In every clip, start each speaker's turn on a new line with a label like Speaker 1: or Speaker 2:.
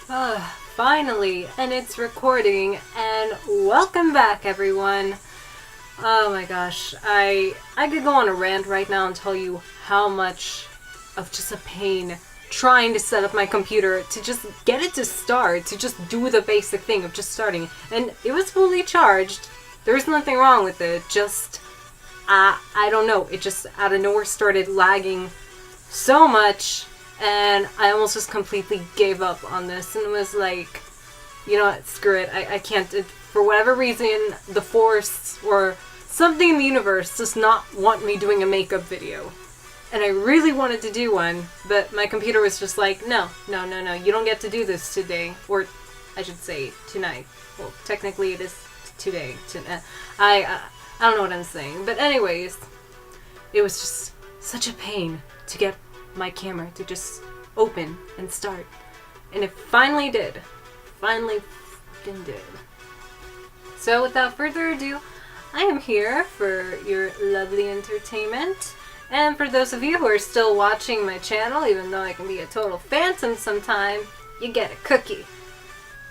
Speaker 1: Finally, and it's recording, and welcome back, everyone. Oh my gosh, I could go on a rant right now and tell you how much of just a pain trying to set up my computer to just get it to start, to just do the basic thing of just starting. And it was fully charged. There's nothing wrong with it, just, I don't know, it just out of nowhere started lagging so much. And I almost just completely gave up on this and was like, you know what, screw it. I can't. For whatever reason, the force or something in the universe does not want me doing a makeup video. And I really wanted to do one, but my computer was just like, no, you don't get to do this today. Or I should say tonight. Well, technically it is today. I don't know what I'm saying. But anyways, it was just such a pain to get my camera to just open and start. And it finally did. Finally fucking did. So without further ado, I am here for your lovely entertainment. And for those of you who are still watching my channel, even though I can be a total phantom sometime, you get a cookie.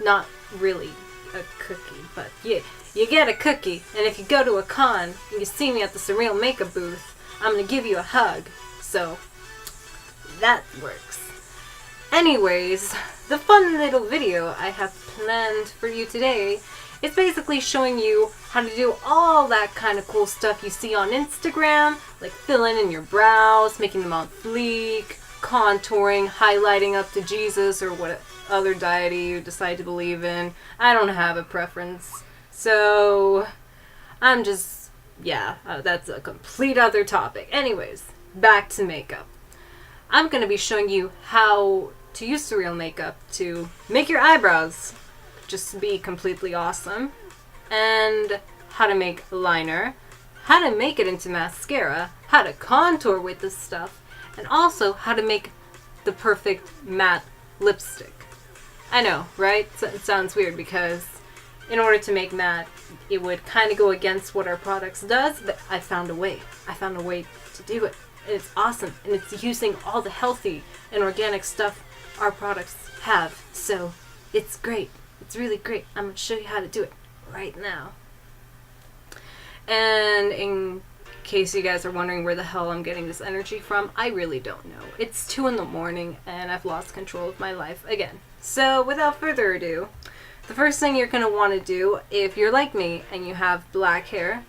Speaker 1: Not really a cookie, but yeah, you get a cookie. And if you go to a con and you see me at the Surreal Makeup booth, I'm gonna give you a hug. So that works. Anyways, the fun little video I have planned for you today is basically showing you how to do all that kind of cool stuff you see on Instagram, like filling in your brows, making them on fleek, contouring, highlighting up to Jesus or what other deity you decide to believe in. I don't have a preference. So I'm just, that's a complete other topic. Anyways, back to makeup. I'm going to be showing you how to use Surreal Makeup to make your eyebrows just be completely awesome, and how to make liner, how to make it into mascara, how to contour with this stuff, and also how to make the perfect matte lipstick. I know, right? It sounds weird because in order to make matte, it would kind of go against what our products does, but I found a way. I found a way to do it. And it's awesome, and it's using all the healthy and organic stuff our products have, so it's great. It's really great. I'm going to show you how to do it right now. And in case you guys are wondering where the hell I'm getting this energy from, I really don't know. It's 2 in the morning, and I've lost control of my life again. So without further ado, the first thing you're going to want to do, if you're like me and you have black hair,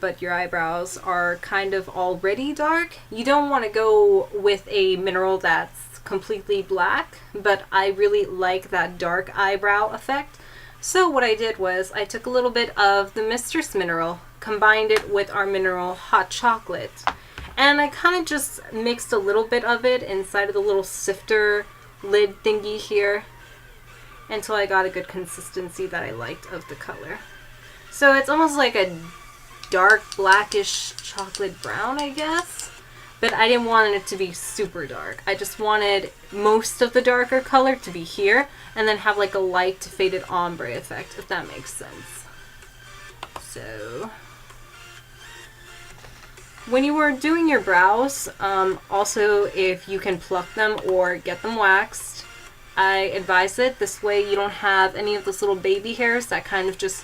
Speaker 1: but your eyebrows are kind of already dark, you don't want to go with a mineral that's completely black, but I really like that dark eyebrow effect. So what I did was I took a little bit of the Mistress mineral, combined it with our mineral hot chocolate, and I kind of just mixed a little bit of it inside of the little sifter lid thingy here until I got a good consistency that I liked of the color. So it's almost like a dark blackish chocolate brown, I guess, but I didn't want it to be super dark. I just wanted most of the darker color to be here and then have like a light to faded ombre effect, if that makes sense. So when you are doing your brows, also if you can pluck them or get them waxed, I advise it. This way you don't have any of those little baby hairs that kind of just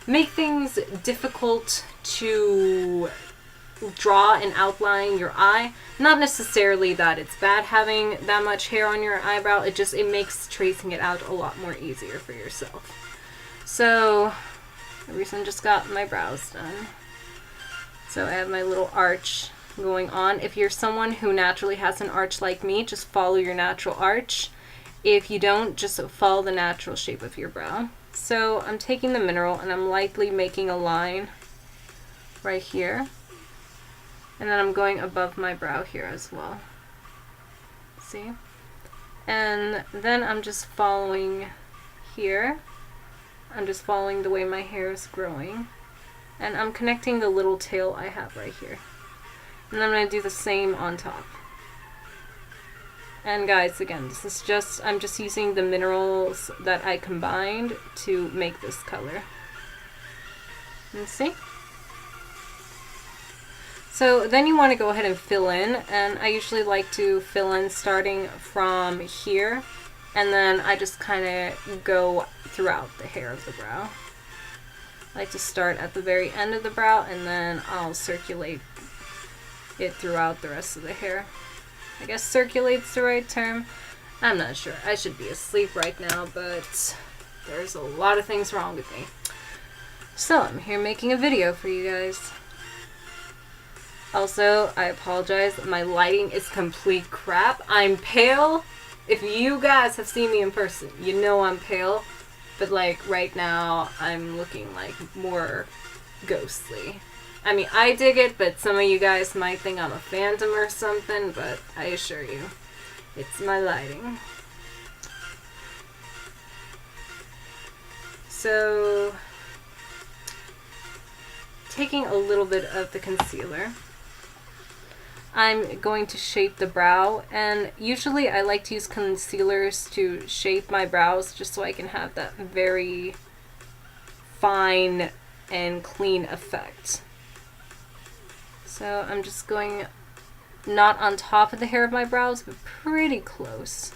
Speaker 1: make things difficult to draw and outline your eye. Not necessarily that it's bad having that much hair on your eyebrow, it makes tracing it out a lot more easier for yourself. So I recently just got my brows done. So I have my little arch going on. If you're someone who naturally has an arch like me, just follow your natural arch. If you don't, just follow the natural shape of your brow. So I'm taking the mineral and I'm lightly making a line right here. And then I'm going above my brow here as well. See? And then I'm just following here. I'm just following the way my hair is growing. And I'm connecting the little tail I have right here. And I'm going to do the same on top. And guys, again, this is just, I'm just using the minerals that I combined to make this color. You see? So then you want to go ahead and fill in, and I usually like to fill in starting from here And then I just kind of go throughout the hair of the brow. I like to start at the very end of the brow, and then I'll circulate it throughout the rest of the hair. I guess circulate's the right term. I'm not sure. I should be asleep right now, but there's a lot of things wrong with me. So I'm here making a video for you guys. Also, I apologize. My lighting is complete crap. I'm pale. If you guys have seen me in person, you know I'm pale. But like right now, I'm looking like more ghostly. I mean, I dig it, but some of you guys might think I'm a phantom or something, but I assure you, it's my lighting. So, taking a little bit of the concealer, I'm going to shape the brow, and usually I like to use concealers to shape my brows just so I can have that very fine and clean effect. So I'm just going not on top of the hair of my brows, but pretty close.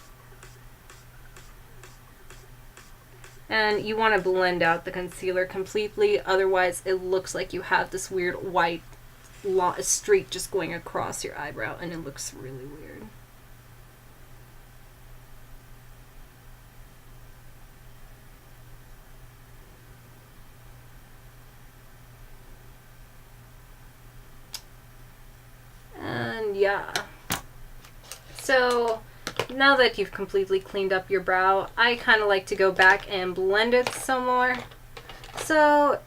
Speaker 1: And you want to blend out the concealer completely, otherwise it looks like you have this weird white streak just going across your eyebrow, and it looks really weird. And yeah. So now that you've completely cleaned up your brow, I kind of like to go back and blend it some more. So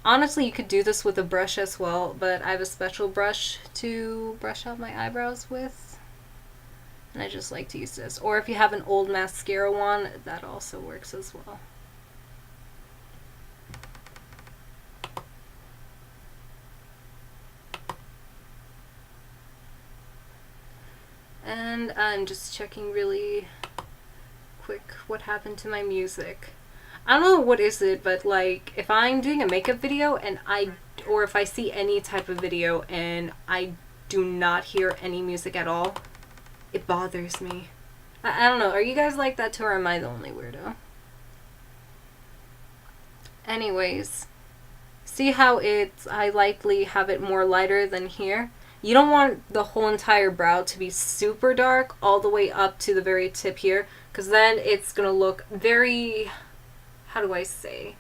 Speaker 1: honestly, you could do this with a brush as well, but I have a special brush to brush out my eyebrows with. And I just like to use this. Or if you have an old mascara one, that also works as well. And I'm just checking really quick what happened to my music. I don't know what is it, but like if I'm doing a makeup video and or if I see any type of video and I do not hear any music at all, it bothers me. I don't know. Are you guys like that too, or am I the only weirdo? Anyways, see how I likely have it more lighter than here? You don't want the whole entire brow to be super dark all the way up to the very tip here, because then it's going to look very, how do I say?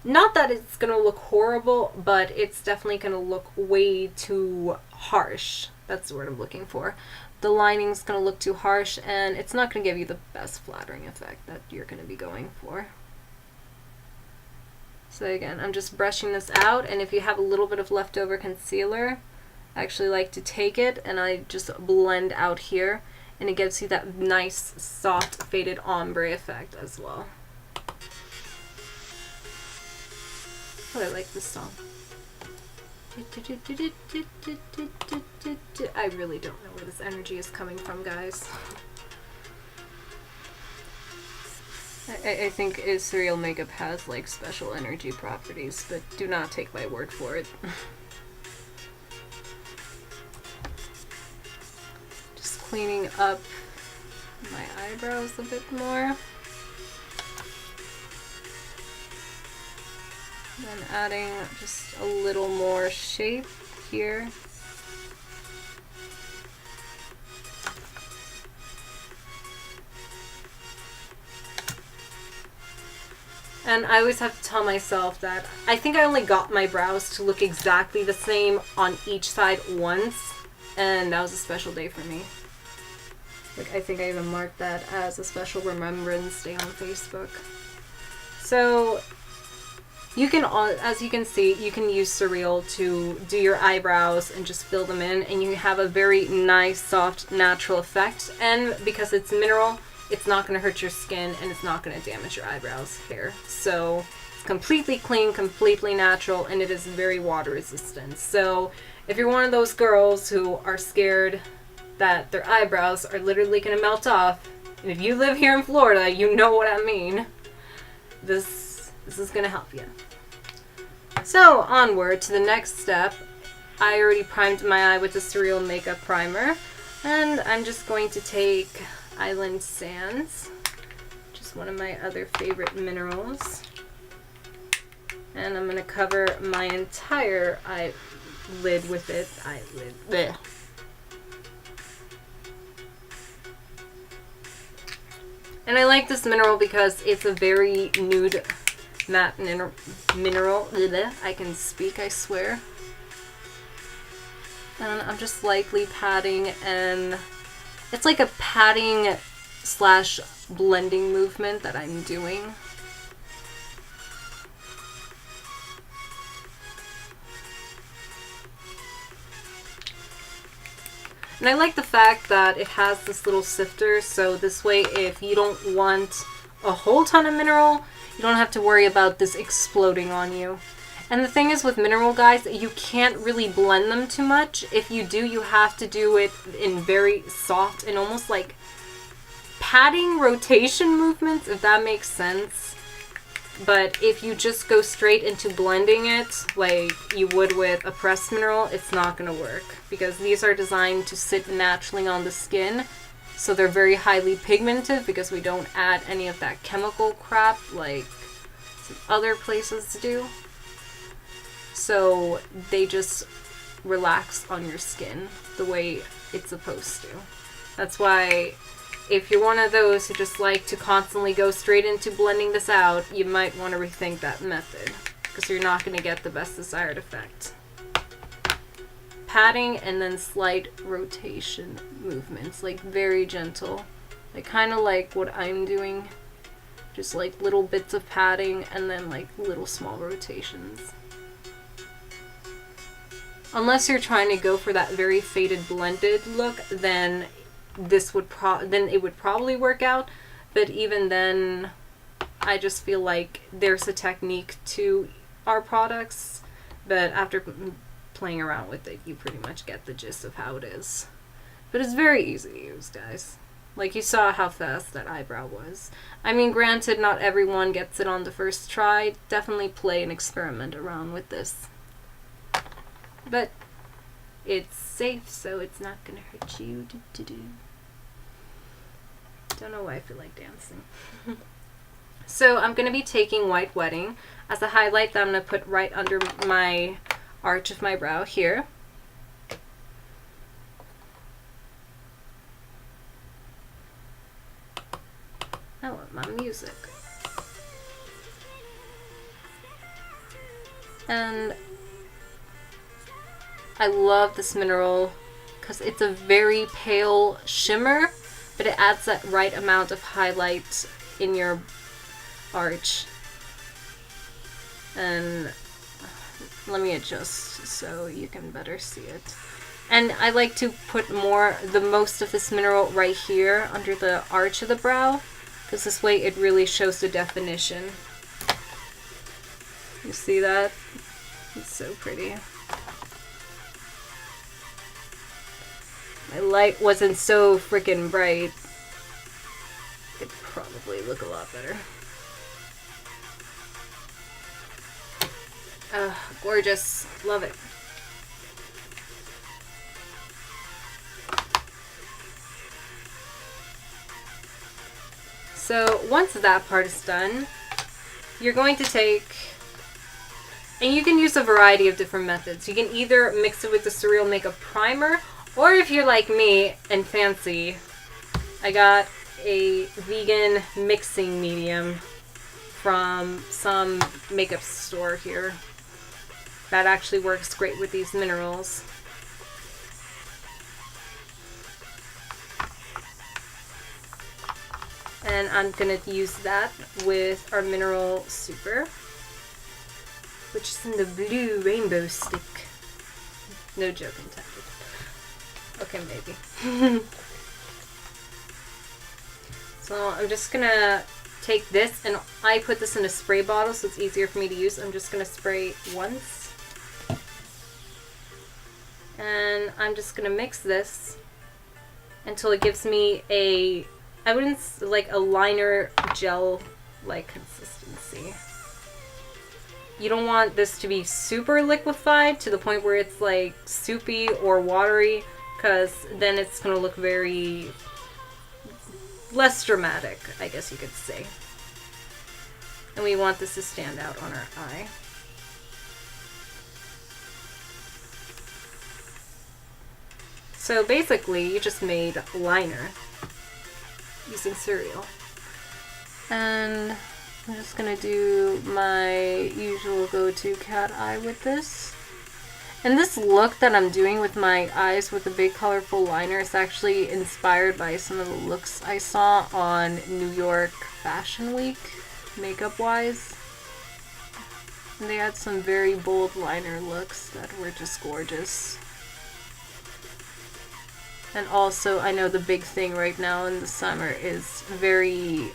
Speaker 1: Not that it's going to look horrible, but it's definitely going to look way too harsh. That's the word I'm looking for. The lining's going to look too harsh, and it's not going to give you the best flattering effect that you're going to be going for. So again, I'm just brushing this out, and if you have a little bit of leftover concealer, I actually like to take it and I just blend out here, and it gives you that nice soft faded ombre effect as well. Oh, I like this song. I really don't know where this energy is coming from, guys. I think Surreal Makeup has like special energy properties, but do not take my word for it. Just cleaning up my eyebrows a bit more. Then adding just a little more shape here. And I always have to tell myself that I think I only got my brows to look exactly the same on each side once, and that was a special day for me. Like, I think I even marked that as a special Remembrance Day on Facebook. So you can, as you can see, you can use Surreal to do your eyebrows and just fill them in, and you have a very nice, soft, natural effect. And because it's mineral, it's not going to hurt your skin, and it's not going to damage your eyebrows hair. So it's completely clean, completely natural, and it is very water resistant. So if you're one of those girls who are scared that their eyebrows are literally going to melt off, and if you live here in Florida, you know what I mean. This is going to help you. So onward to the next step. I already primed my eye with the Surreal Makeup Primer. And I'm just going to take Island Sands, which is one of my other favorite minerals. And I'm going to cover my entire eyelid with it. Eyelid. Blech. And I like this mineral because it's a very nude matte mineral. Blech. I can speak, I swear. And I'm just lightly patting, and it's like a patting slash blending movement that I'm doing. And I like the fact that it has this little sifter, so this way if you don't want a whole ton of mineral, you don't have to worry about this exploding on you. And the thing is with mineral, guys, you can't really blend them too much. If you do, you have to do it in very soft and almost like patting rotation movements, if that makes sense. But if you just go straight into blending it like you would with a pressed mineral, it's not going to work. Because these are designed to sit naturally on the skin. So they're very highly pigmented because we don't add any of that chemical crap like some other places do. So they just relax on your skin the way it's supposed to. That's why if you're one of those who just like to constantly go straight into blending this out, you might want to rethink that method because you're not going to get the best desired effect. Patting and then slight rotation movements, like very gentle, like kind of like what I'm doing, just like little bits of patting and then like little small rotations. Unless you're trying to go for that very faded blended look, then this would it would probably work out. But even then, I just feel like there's a technique to our products, but after playing around with it, you pretty much get the gist of how it is. But it's very easy to use, guys. Like, you saw how fast that eyebrow was. I mean, granted, not everyone gets it on the first try. Definitely play and experiment around with this. But it's safe, so it's not gonna hurt you. Don't know why I feel like dancing. So I'm gonna be taking White Wedding as a highlight that I'm gonna put right under my arch of my brow here. I want my music. And I love this mineral because it's a very pale shimmer, but it adds that right amount of highlight in your arch. And let me adjust so you can better see it. And I like to put the most of this mineral right here under the arch of the brow, because this way it really shows the definition. You see that? It's so pretty. My light wasn't so freaking bright. It'd probably look a lot better. Gorgeous. Love it. So once that part is done, you're going to take, and you can use a variety of different methods. You can either mix it with the Surreal Makeup Primer, or if you're like me and fancy, I got a vegan mixing medium from some makeup store here that actually works great with these minerals. And I'm gonna use that with our Mineral Super, which is in the blue rainbow stick. No joke intended. Okay, maybe. So I'm just gonna take this, and I put this in a spray bottle so it's easier for me to use. I'm just gonna spray once. And I'm just gonna mix this until it gives me a, I wouldn't, like a liner gel like consistency. You don't want this to be super liquefied to the point where it's like soupy or watery, because then it's going to look very less dramatic, I guess you could say. And we want this to stand out on our eye. So basically, you just made liner using Surreal. And I'm just gonna do my usual go-to cat eye with this. And this look that I'm doing with my eyes with a big colorful liner is actually inspired by some of the looks I saw on New York Fashion Week, makeup-wise. And they had some very bold liner looks that were just gorgeous. And also, I know the big thing right now in the summer is very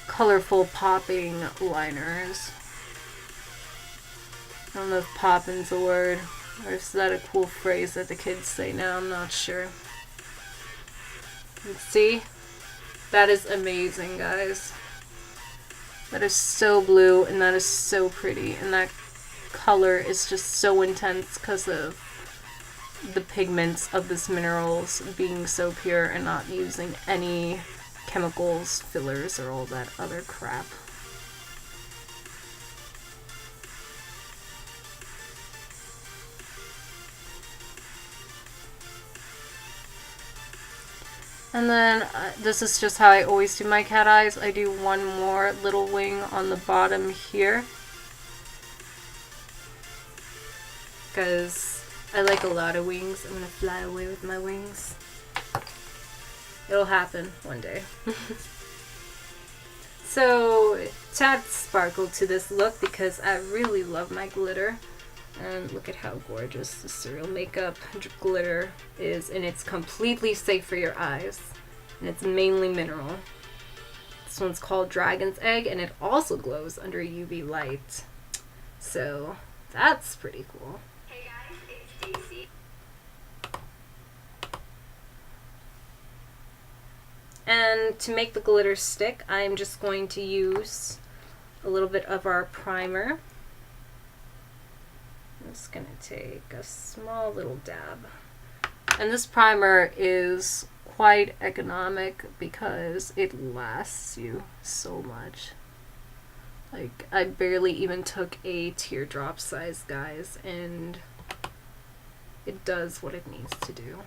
Speaker 1: colorful popping liners. I don't know if poppin's a word, or is that a cool phrase that the kids say now, I'm not sure. And see? That is amazing, guys. That is so blue, and that is so pretty, and that color is just so intense because of the pigments of this minerals being so pure and not using any chemicals, fillers, or all that other crap. And then this is just how I always do my cat eyes. I do one more little wing on the bottom here, because I like a lot of wings. I'm gonna fly away with my wings. It'll happen one day. So, to add sparkle to this look, because I really love my glitter. And look at how gorgeous the Surreal Makeup glitter is. And it's completely safe for your eyes. And it's mainly mineral. This one's called Dragon's Egg, and it also glows under UV light. So, that's pretty cool.
Speaker 2: Hey guys, it's Daisy.
Speaker 1: And to make the glitter stick, I'm just going to use a little bit of our primer. I'm just going to take a small little dab. And this primer is quite economic because it lasts you so much. Like, I barely even took a teardrop size, guys, and it does what it needs to do.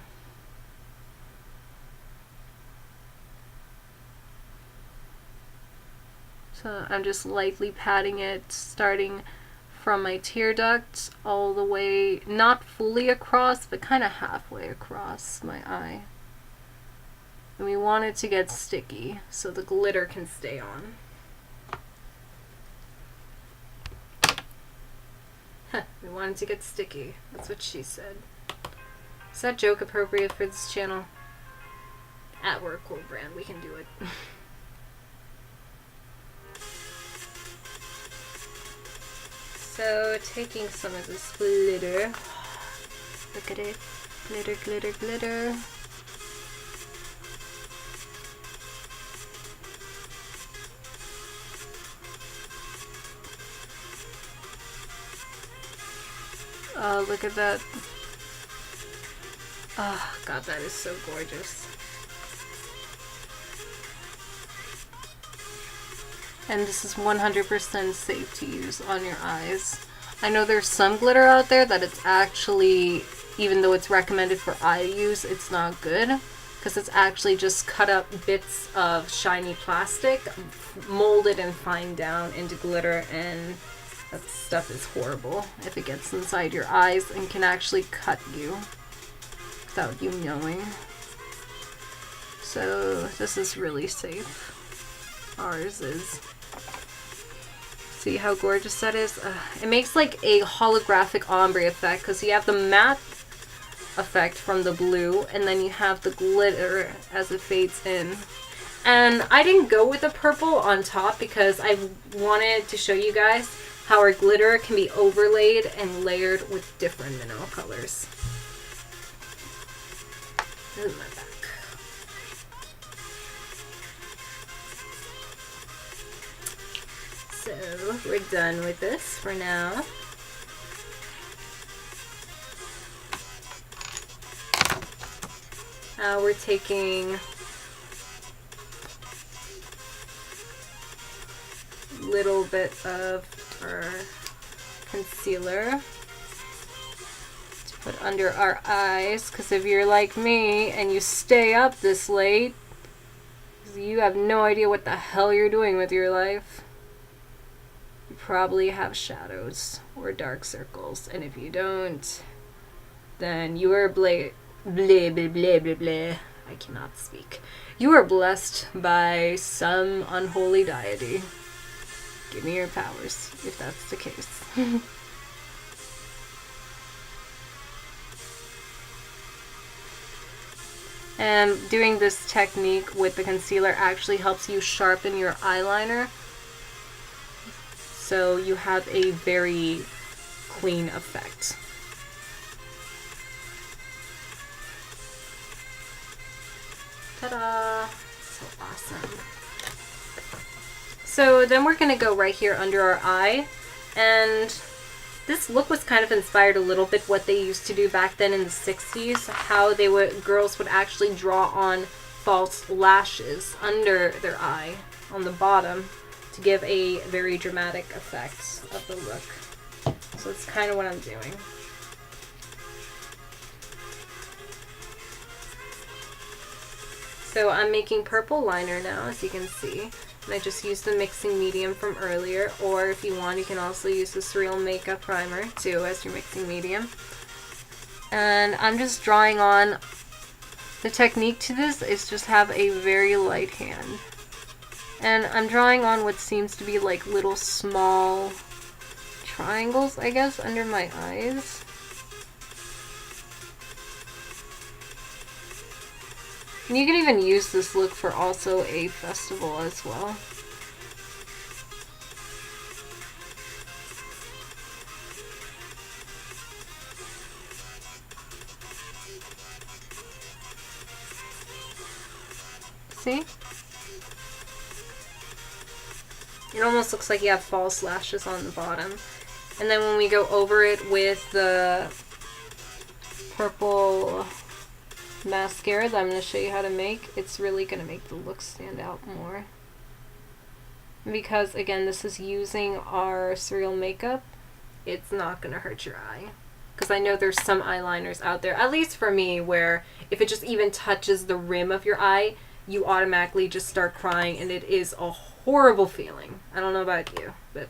Speaker 1: So I'm just lightly patting it, starting from my tear duct all the way, not fully across, but kind of halfway across my eye. And we want it to get sticky so the glitter can stay on. We want it to get sticky. That's what she said. Is that joke appropriate for this channel? At work or brand, we can do it. So, taking some of this glitter. Look at it. Glitter, glitter, glitter. Oh, look at that. Oh, God, that is so gorgeous. And this is 100% safe to use on your eyes. I know there's some glitter out there that it's actually, even though it's recommended for eye use, it's not good. Because it's actually just cut up bits of shiny plastic, molded and fined down into glitter, and that stuff is horrible if it gets inside your eyes and can actually cut you without you knowing. So this is really safe. Ours is. See how gorgeous that is? It makes like a holographic ombre effect because you have the matte effect from the blue and then you have the glitter as it fades in. And I didn't go with the purple on top because I wanted to show you guys how our glitter can be overlaid and layered with different mineral colors. This is my back. So we're done with this for now. We're taking a little bit of our concealer to put under our eyes, because if you're like me and you stay up this late, you have no idea what the hell you're doing with your life. You probably have shadows or dark circles, and if you don't, then you are blah blah blah blah blah blah. I cannot speak. You are blessed by some unholy deity. Give me your powers, if that's the case. And doing this technique with the concealer actually helps you sharpen your eyeliner, so you have a very clean effect. Ta-da! So awesome. So then we're going to go right here under our eye, and this look was kind of inspired a little bit what they used to do back then in the 60s, how girls would actually draw on false lashes under their eye on the bottom to give a very dramatic effect of the look. So it's kind of what I'm doing. So I'm making purple liner now, as you can see. And I just used the mixing medium from earlier, or if you want, you can also use the Surreal Makeup primer too as your mixing medium. And I'm just drawing on. The technique to this is just have a very light hand. And I'm drawing on what seems to be like little small triangles, I guess, under my eyes. And you can even use this look for also a festival as well. See? It almost looks like you have false lashes on the bottom. And then when we go over it with the purple mascara that I'm going to show you how to make, it's really going to make the look stand out more. Because again, this is using our Surreal Makeup, it's not going to hurt your eye. Because I know there's some eyeliners out there, at least for me, where if it just even touches the rim of your eye, you automatically just start crying, and it is a horrible feeling. I don't know about you, but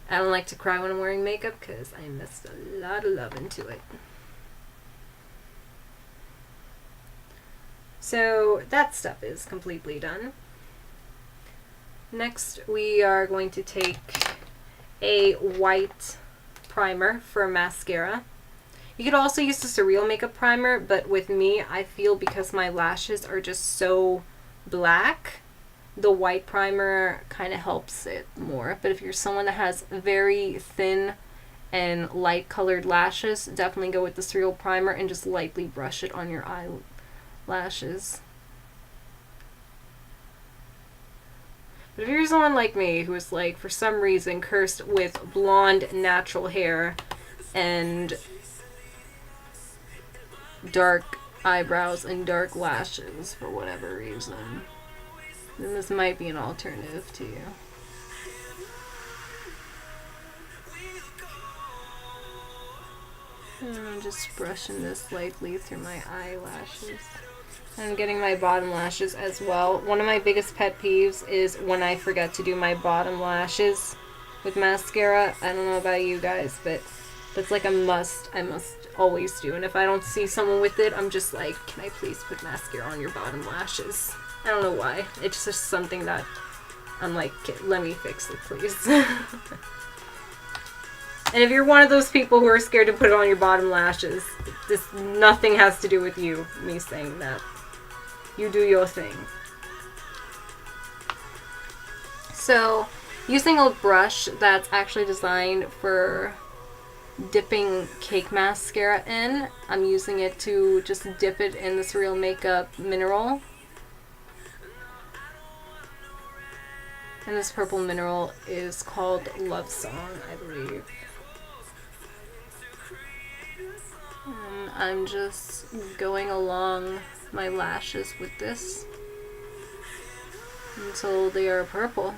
Speaker 1: I don't like to cry when I'm wearing makeup because I invested a lot of love into it. So that stuff is completely done. Next, we are going to take a white primer for mascara. You could also use the Surreal Makeup primer, but with me, I feel because my lashes are just so black, the white primer kind of helps it more. But if you're someone that has very thin and light colored lashes, definitely go with the Surreal primer and just lightly brush it on your eyelashes. But if you're someone like me who is like for some reason cursed with blonde natural hair and dark eyebrows and dark lashes for whatever reason, then this might be an alternative to you. And I'm just brushing this lightly through my eyelashes. I'm getting my bottom lashes as well. One of my biggest pet peeves is when I forget to do my bottom lashes with mascara. I don't know about you guys, but that's like a must. I must always do. And if I don't see someone with it, I'm just like, can I please put mascara on your bottom lashes? I don't know why. It's just something that I'm like, let me fix it, please. And if you're one of those people who are scared to put it on your bottom lashes, nothing has to do with you, me saying that. You do your thing. So, using a brush that's actually designed for dipping cake mascara in, I'm using it to just dip it in the Surreal Makeup Mineral. And this purple mineral is called Love Song, I believe. And I'm just going along my lashes with this until they are purple.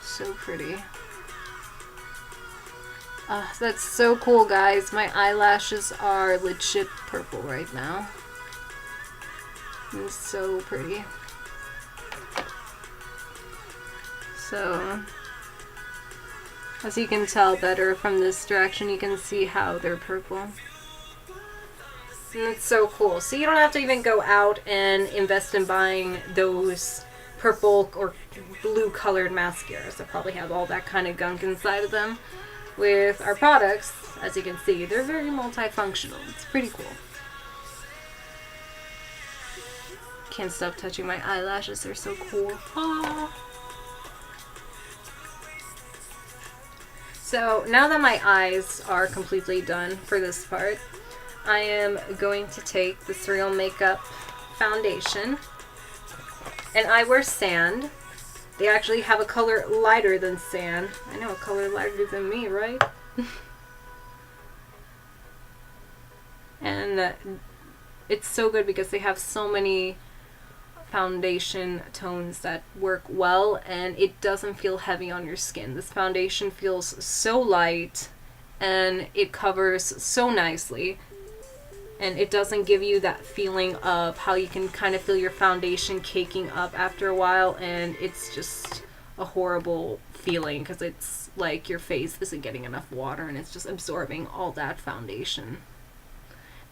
Speaker 1: So pretty. That's so cool, guys. My eyelashes are legit purple right now. It's so pretty. So, as you can tell better from this direction, you can see how they're purple. And it's so cool. So you don't have to even go out and invest in buying those purple or blue colored mascaras that probably have all that kind of gunk inside of them. With our products, as you can see, they're very multifunctional. It's pretty cool. Can't stop touching my eyelashes. They're so cool. Ah. So now that my eyes are completely done for this part, I am going to take the Surreal Makeup foundation, and I wear sand. They actually have a color lighter than sand. I know, a color lighter than me, right? And it's so good because they have so many foundation tones that work well, and it doesn't feel heavy on your skin. This foundation feels so light, and it covers so nicely. And it doesn't give you that feeling of how you can kind of feel your foundation caking up after a while, and it's just a horrible feeling because it's like your face isn't getting enough water and it's just absorbing all that foundation.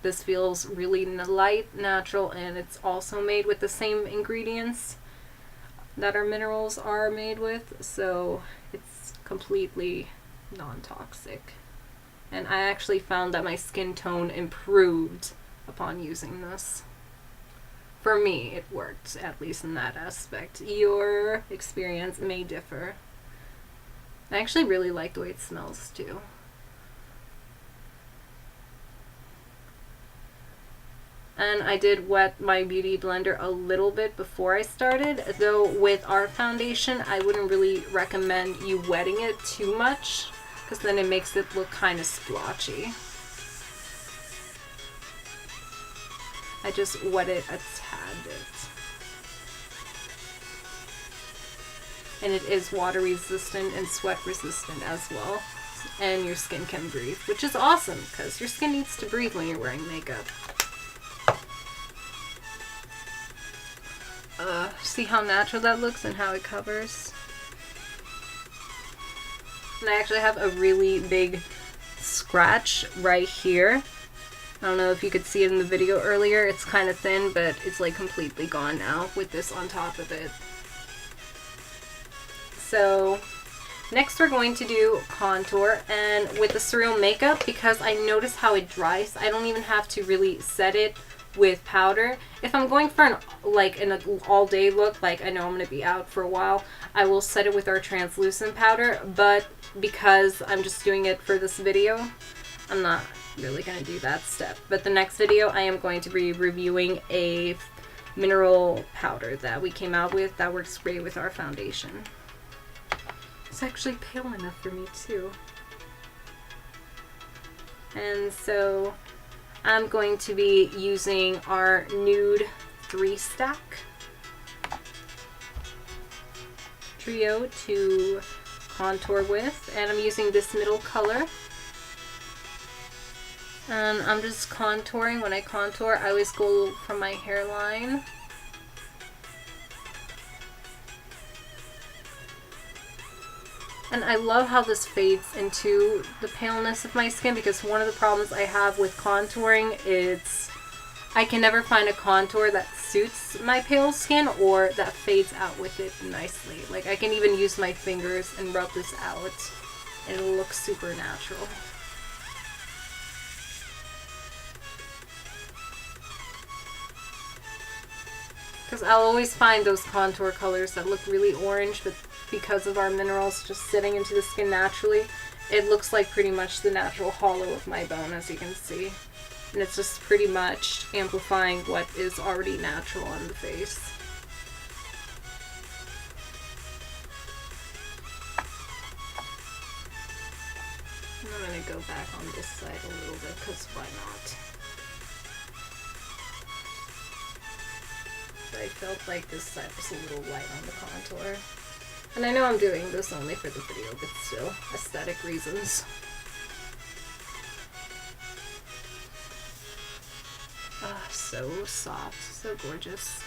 Speaker 1: This feels really light, natural, and it's also made with the same ingredients that our minerals are made with, so it's completely non-toxic. And I actually found that my skin tone improved upon using this. For me, it worked, at least in that aspect. Your experience may differ. I actually really like the way it smells, too. And I did wet my beauty blender a little bit before I started, though with our foundation, I wouldn't really recommend you wetting it too much, because then it makes it look kind of splotchy. I just wet it a tad bit. And it is water resistant and sweat resistant as well. And your skin can breathe, which is awesome, because your skin needs to breathe when you're wearing makeup. See how natural that looks and how it covers? And I actually have a really big scratch right here. I don't know if you could see it in the video earlier. It's kind of thin, but it's like completely gone now with this on top of it. So next we're going to do contour, and with the Surreal Makeup, because I notice how it dries, I don't even have to really set it with powder. If I'm going for an all day look, like I know I'm going to be out for a while, I will set it with our translucent powder, but because I'm just doing it for this video, I'm not really going to do that step. But the next video I am going to be reviewing a mineral powder that we came out with that works great with our foundation. It's actually pale enough for me too. And so I'm going to be using our Nude 3-Stack Trio to contour with, and I'm using this middle color. And I'm just contouring. When I contour, I always go from my hairline. And I love how this fades into the paleness of my skin, because one of the problems I have with contouring is I can never find a contour that suits my pale skin or that fades out with it nicely. Like, I can even use my fingers and rub this out and it'll look super natural. Because I'll always find those contour colors that look really orange, but because of our minerals just sitting into the skin naturally, it looks like pretty much the natural hollow of my bone, as you can see. And it's just pretty much amplifying what is already natural on the face. And I'm going to go back on this side a little bit, because why not? I felt like this side was a little light on the contour. And I know I'm doing this only for the video, but still, aesthetic reasons. Ah, so soft, so gorgeous.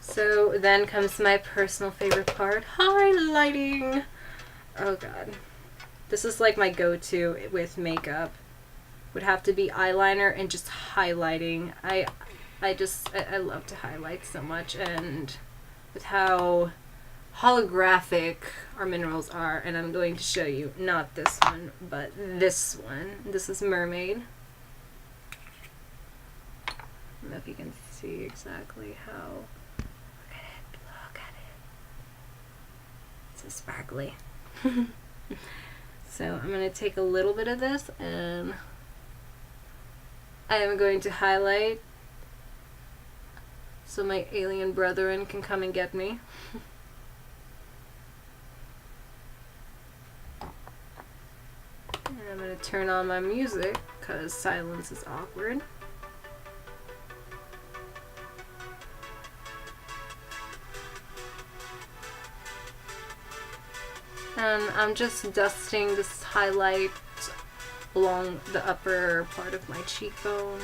Speaker 1: So then comes my personal favorite part, highlighting. Oh god. This is like my go-to with makeup. Would have to be eyeliner and just highlighting. I love to highlight so much, and with how holographic our minerals are, and I'm going to show you not this one, but this one. This is Mermaid. I don't know if you can see exactly how. Look at it. Look at it. It's so sparkly. So I'm going to take a little bit of this, and I am going to highlight so my alien brethren can come and get me. And I'm going to turn on my music because silence is awkward. And I'm just dusting this highlight along the upper part of my cheekbone,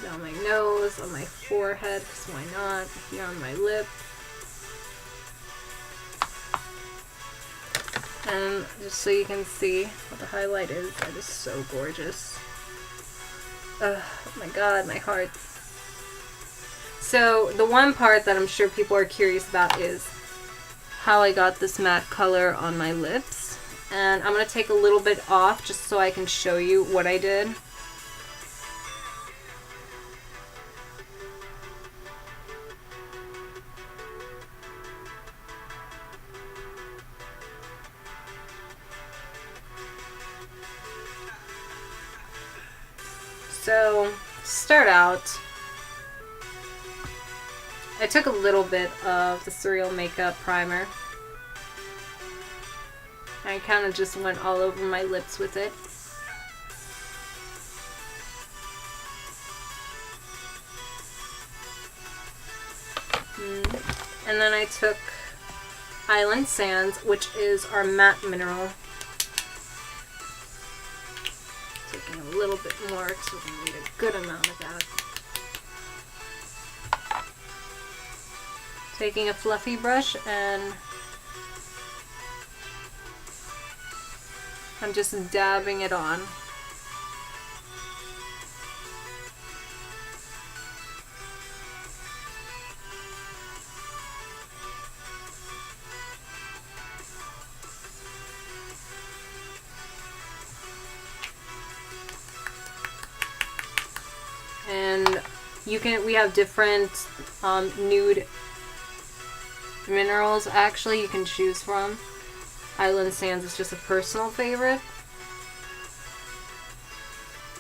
Speaker 1: down my nose, on my forehead, because why not, here on my lip. And just so you can see what the highlight is, that is so gorgeous. Oh my god, my heart. So the one part that I'm sure people are curious about is how I got this matte color on my lips. And I'm going to take a little bit off just so I can show you what I did. So, to start out, I took a little bit of the Surreal Makeup primer. I kind of just went all over my lips with it. And then I took Island Sands, which is our matte mineral. Taking a little bit more because we're going to need a good amount of that. Taking a fluffy brush, and I'm just dabbing it on. And we have different nude minerals actually you can choose from. Island Sands is just a personal favorite,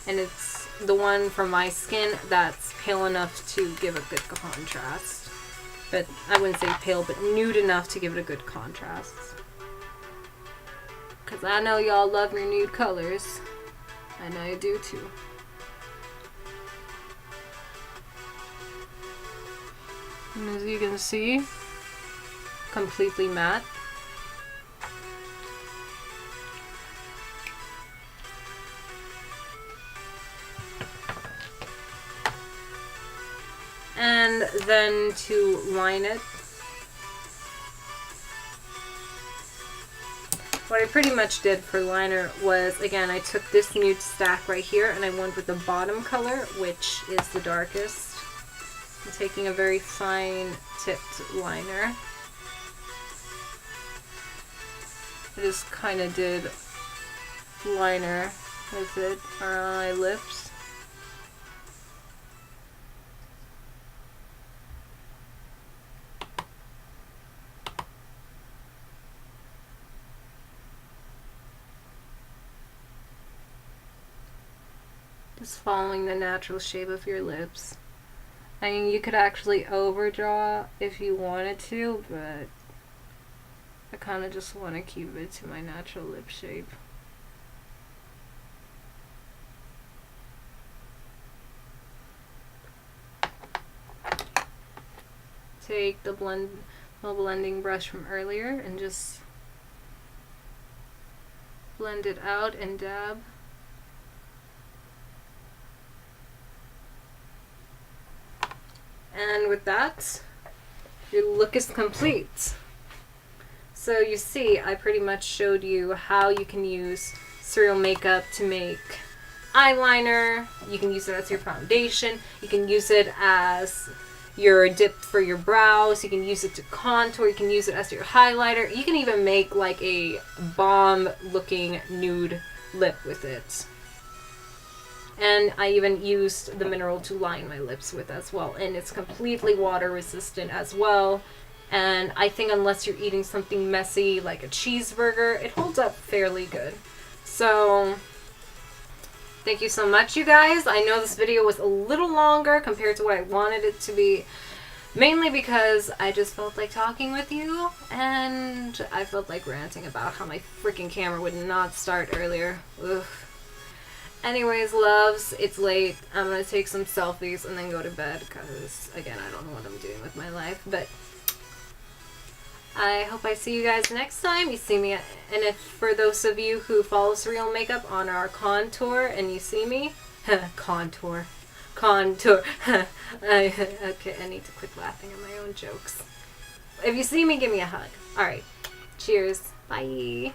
Speaker 1: and it's the one for my skin that's pale enough to give a good contrast. But I wouldn't say pale, but nude enough to give it a good contrast. Because I know y'all love your nude colors. I know you do too. And as you can see, completely matte. And then to line it, what I pretty much did for liner was, again, I took this nude stack right here and I went with the bottom color, which is the darkest. I'm taking a very fine tipped liner. I just kind of did liner with it around my lips. Just following the natural shape of your lips. I mean, you could actually overdraw if you wanted to, but I kind of just want to keep it to my natural lip shape. Take the blending brush from earlier and just blend it out and dab. And with that, your look is complete. So you see, I pretty much showed you how you can use Surreal Makeup to make eyeliner. You can use it as your foundation. You can use it as your dip for your brows. You can use it to contour. You can use it as your highlighter. You can even make like a bomb looking nude lip with it. And I even used the mineral to line my lips with as well. And it's completely water resistant as well. And I think unless you're eating something messy like a cheeseburger, it holds up fairly good. So thank you so much, you guys. I know this video was a little longer compared to what I wanted it to be. Mainly because I just felt like talking with you. And I felt like ranting about how my freaking camera would not start earlier. Ugh. Anyways, loves, it's late. I'm gonna take some selfies and then go to bed because, again, I don't know what I'm doing with my life. But I hope I see you guys next time. You see me, and if for those of you who follow Surreal Makeup on our contour and you see me, contour. Okay, I need to quit laughing at my own jokes. If you see me, give me a hug. Alright, cheers. Bye.